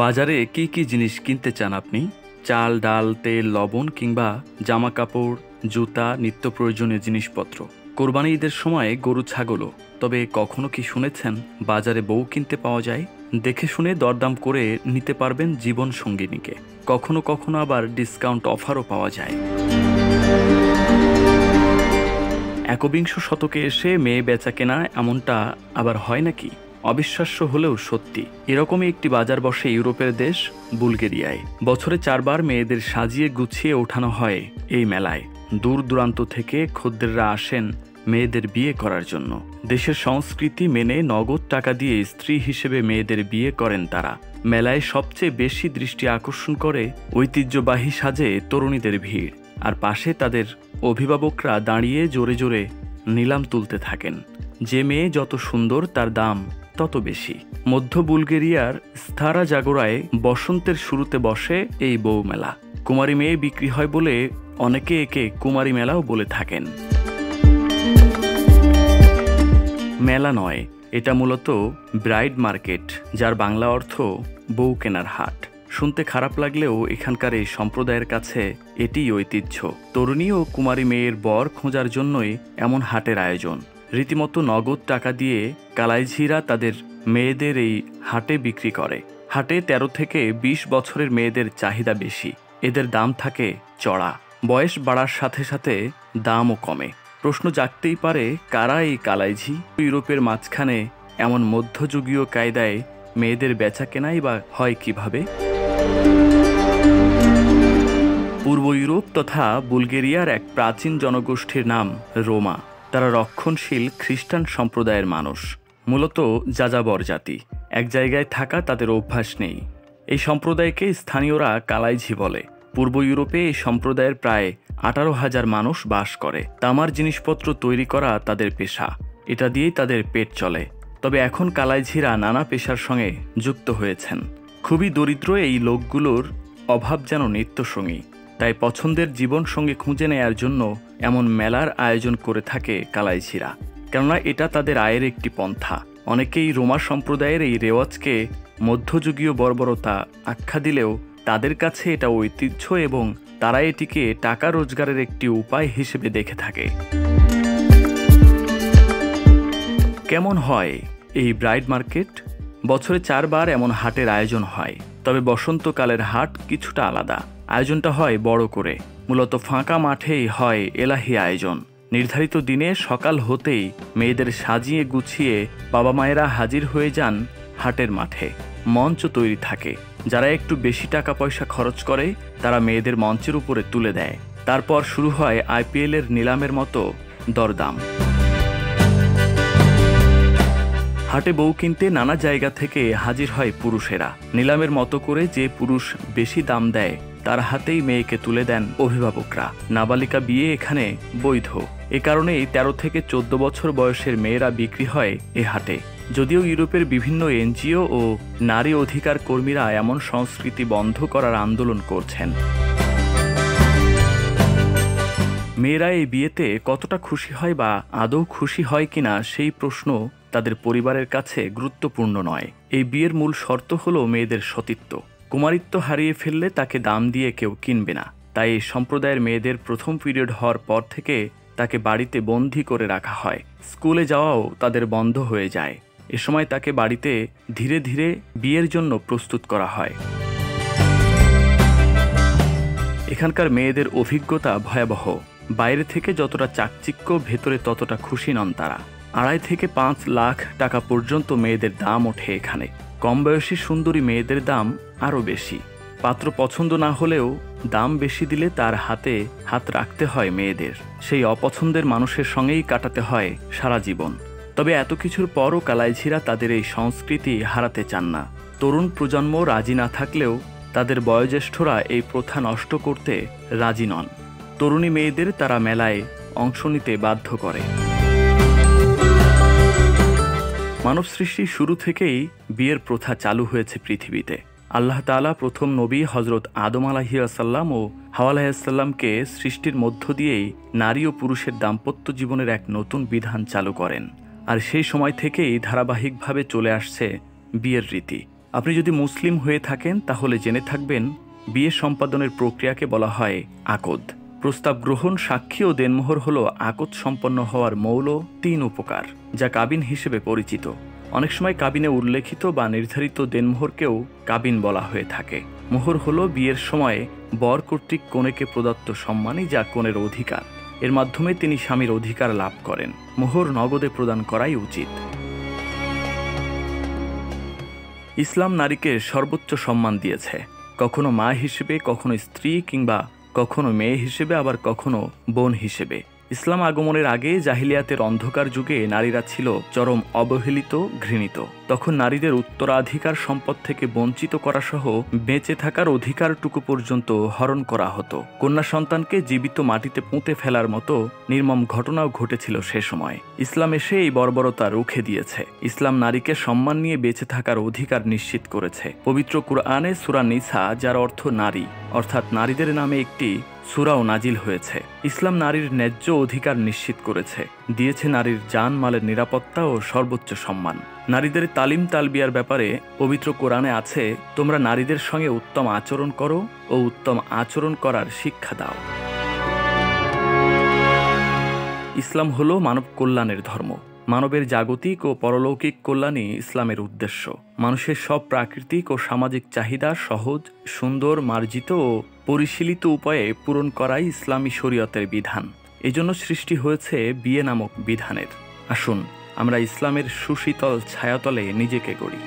বাজারে কি কি জিনিস কিনতে চান আপনি? চাল, ডাল, তেল, লবণ কিংবা জামা কাপড়, জুতা, নিত্য প্রয়োজনীয় জিনিসপত্র। কোরবানি ঈদের সময় গরু ছাগলও। তবে কখনো কি শুনেছেন বাজারে বউ কিনতে পাওয়া যায়? দেখে শুনে দরদাম করে নিতে পারবেন জীবন সঙ্গিনীকে। কখনো কখনো আবার ডিসকাউন্ট অফারও পাওয়া যায়। একবিংশ শতকে এসে মেয়ে বেচা কেনা এমনটা আবার হয় নাকি? অবিশ্বাস্য হলেও সত্যি। এরকমই একটি বাজার বসে ইউরোপের দেশ বুলগেরিয়ায়। বছরে 4 বার মেয়েদের সাজিয়ে গুছিয়ে ওঠানো হয় এই মেলায়। দূর দূরান্ত থেকে খদ্দেররা আসেন মেয়েদের বিয়ে করার জন্য। দেশের সংস্কৃতি মেনে নগদ টাকা দিয়ে স্ত্রী হিসেবে মেয়েদের বিয়ে করেন তারা। মেলায় সবচেয়ে বেশি দৃষ্টি আকর্ষণ করে ঐতিহ্যবাহী সাজে তরুণীদের ভিড়, আর পাশে তাদের অভিভাবকরা দাঁড়িয়ে জোরে জোরে নিলাম তুলতে থাকেন। যে মেয়ে যত সুন্দর তার দাম তত বেশি। মধ্য বুলগেরিয়ার স্থারা জাগোরায় বসন্তের শুরুতে বসে এই বউ মেলা। কুমারী মেয়ে বিক্রি হয় বলে অনেকে একে কুমারী মেলাও বলে থাকেন। মেলা নয়, এটা মূলত ব্রাইড মার্কেট, যার বাংলা অর্থ বউ কেনার হাট। শুনতে খারাপ লাগলেও এখানকার এই সম্প্রদায়ের কাছে এটিই ঐতিহ্য। তরুণী ও কুমারী মেয়ের বর খোঁজার জন্যই এমন হাটের আয়োজন। রীতিমতো নগদ টাকা দিয়ে কালাইঝিরা তাদের মেয়েদের এই হাটে বিক্রি করে। হাটে 13 থেকে 20 বছরের মেয়েদের চাহিদা বেশি। এদের দাম থাকে চড়া। বয়স বাড়ার সাথে সাথে দামও কমে। প্রশ্ন জাগতেই পারে, কারা এই কালাইঝি? ইউরোপের মাঝখানে এমন মধ্যযুগীয় কায়দায় মেয়েদের বেচা কেনাই বা হয় কিভাবে? পূর্ব ইউরোপ তথা বুলগেরিয়ার এক প্রাচীন জনগোষ্ঠীর নাম রোমা। তারা রক্ষণশীল খ্রিস্টান সম্প্রদায়ের মানুষ, মূলত যাযাবর জাতি। এক জায়গায় থাকা তাদের অভ্যাস নেই। এই সম্প্রদায়কে স্থানীয়রা কালাইঝি বলে। পূর্ব ইউরোপে এই সম্প্রদায়ের প্রায় 18,000 মানুষ বাস করে। তামার জিনিসপত্র তৈরি করা তাদের পেশা। এটা দিয়েই তাদের পেট চলে। তবে এখন কালাইঝিরা নানা পেশার সঙ্গে যুক্ত হয়েছেন। খুবই দরিদ্র এই লোকগুলোর অভাব যেন নিত্যসঙ্গী। তাই পছন্দের জীবনসঙ্গী খুঁজে নেয়ার জন্য এমন মেলার আয়োজন করে থাকে কালাইঝিরা, কেননা এটা তাদের আয়ের একটি পন্থা। অনেকেই রোমা সম্প্রদায়ের এই রেওয়াজকে মধ্যযুগীয় বর্বরতা আখ্যা দিলেও তাদের কাছে এটা ঐতিহ্য এবং তারা এটিকে টাকা রোজগারের একটি উপায় হিসেবে দেখে থাকে। কেমন হয় এই ব্রাইড মার্কেট? বছরে 4 বার এমন হাটের আয়োজন হয়। তবে বসন্তকালের হাট কিছুটা আলাদা। আয়োজনটা হয় বড় করে। মূলত ফাঁকা মাঠেই হয় এলাহি আয়োজন। নির্ধারিত দিনে সকাল হতেই মেয়েদের সাজিয়ে গুছিয়ে বাবা মায়েরা হাজির হয়ে যান হাটের মাঠে। মঞ্চ তৈরি থাকে। যারা একটু বেশি টাকা পয়সা খরচ করে তারা মেয়েদের মঞ্চের উপরে তুলে দেয়। তারপর শুরু হয় IPL এর নিলামের মতো দরদাম। হাটে বউ কিনতে নানা জায়গা থেকে হাজির হয় পুরুষেরা। নিলামের মতো করে যে পুরুষ বেশি দাম দেয় তার হাতেই মেয়েকে তুলে দেন অভিভাবকরা। নাবালিকা বিয়ে এখানে বৈধ। এ কারণেই 13 থেকে 14 বছর বয়সের মেয়েরা বিক্রি হয় এ হাটে। যদিও ইউরোপের বিভিন্ন NGO ও নারী অধিকার কর্মীরা এমন সংস্কৃতি বন্ধ করার আন্দোলন করছেন। মেয়েরা এই বিয়েতে কতটা খুশি হয় বা আদৌ খুশি হয় কিনা সেই প্রশ্ন তাদের পরিবারের কাছে গুরুত্বপূর্ণ নয়। এই বিয়ের মূল শর্ত হলো মেয়েদের সতীত্ব। কুমারিত্ব হারিয়ে ফেললে তাকে দাম দিয়ে কেউ কিনবে না। তাই এই সম্প্রদায়ের মেয়েদের প্রথম পিরিয়ড হওয়ার পর থেকে তাকে বাড়িতে বন্দী করে রাখা হয়। স্কুলে যাওয়াও তাদের বন্ধ হয়ে যায়। এ সময় তাকে বাড়িতে ধীরে ধীরে বিয়ের জন্য প্রস্তুত করা হয়। এখানকার মেয়েদের অভিজ্ঞতা ভয়াবহ। বাইরে থেকে যতটা চাকচিক্য, ভেতরে ততটা খুশি নন তারা। 2.5 থেকে 5 লাখ টাকা পর্যন্ত মেয়েদের দাম ওঠে এখানে। কম বয়সী সুন্দরী মেয়েদের দাম আরও বেশি। পাত্র পছন্দ না হলেও দাম বেশি দিলে তার হাতে হাত রাখতে হয় মেয়েদের। সেই অপছন্দের মানুষের সঙ্গেই কাটাতে হয় সারা জীবন। তবে এত কিছুর পরও কালাইঝিরা তাদের এই সংস্কৃতি হারাতে চান না। তরুণ প্রজন্ম রাজি না থাকলেও তাদের বয়োজ্যেষ্ঠরা এই প্রথা নষ্ট করতে রাজি নন। তরুণী মেয়েদের তারা মেলায় অংশ নিতে বাধ্য করে। মানব সৃষ্টির শুরু থেকেই বিয়ের প্রথা চালু হয়েছে পৃথিবীতে। আল্লাহ তাআলা প্রথম নবী হজরত আদম আলাইহিসসালাম ও হাওয়া আলাইহিসসালামকে সৃষ্টির মধ্য দিয়েই নারী ও পুরুষের দাম্পত্য জীবনের এক নতুন বিধান চালু করেন। আর সেই সময় থেকেই ধারাবাহিকভাবে চলে আসছে বিয়ের রীতি। আপনি যদি মুসলিম হয়ে থাকেন তাহলে জেনে থাকবেন বিয়ে সম্পাদনের প্রক্রিয়াকে বলা হয় আকদ। প্রস্তাব গ্রহণ, সাক্ষী ও দেনমোহর হল আকদ সম্পন্ন হওয়ার মৌল 3 উপকার, যা কাবিন হিসেবে পরিচিত। অনেক সময় কাবিনে উল্লেখিত বা নির্ধারিত দেনমোহরকেও কাবিন বলা হয়ে থাকে। মোহর হল বিয়ের সময় বর কর্তৃক কনেকে প্রদত্ত সম্মানী, যা কনের অধিকার। এর মাধ্যমে তিনি স্বামীর অধিকার লাভ করেন। মোহর নগদে প্রদান করাই উচিত। ইসলাম নারীকে সর্বোচ্চ সম্মান দিয়েছে, কখনো মা হিসেবে, কখনো স্ত্রী, কিংবা কখনো মেয়ে হিসেবে, আবার কখনো বোন হিসেবে। ইসলাম আগমনের আগে জাহিলিয়াতের অন্ধকার যুগে নারীরা ছিল চরম অবহেলিত, ঘৃণিত। তখন নারীদের উত্তরাধিকার সম্পদ থেকে বঞ্চিত করা সহ বেঁচে থাকার অধিকারটুকু পর্যন্ত হরণ করা হতো। কন্যা সন্তানকে জীবিত মাটিতে পুঁতে ফেলার মতো নির্মম ঘটনাও ঘটেছিল সে সময়। ইসলাম এসে এই বর্বরতা রুখে দিয়েছে। ইসলাম নারীকে সম্মান নিয়ে বেঁচে থাকার অধিকার নিশ্চিত করেছে। পবিত্র কুরআনে সূরা নিসা, যার অর্থ নারী, অর্থাৎ নারীদের নামে একটি সূরাও নাজিল হয়েছে। ইসলাম নারীর ন্যায্য অধিকার নিশ্চিত করেছে, দিয়েছে নারীর জান মালের নিরাপত্তা ও সর্বোচ্চ সম্মান। নারীদের তালিম তালবিয়ার ব্যাপারে পবিত্র কোরআনে আছে, তোমরা নারীদের সঙ্গে উত্তম আচরণ করো ও উত্তম আচরণ করার শিক্ষা দাও। ইসলাম হলো মানব কল্যাণের ধর্ম। মানবের জাগতিক ও পরলৌকিক কল্যাণই ইসলামের উদ্দেশ্য। মানুষের সব প্রাকৃতিক ও সামাজিক চাহিদা সহজ, সুন্দর, মার্জিত ও পরিশীলিত উপায়ে পূরণ করাই ইসলামী শরীয়তের বিধান। এজন্য সৃষ্টি হয়েছে বিয়ে নামক বিধানের। আসুন আমরা ইসলামের সুশীতল ছায়াতলে নিজেকে গড়ি।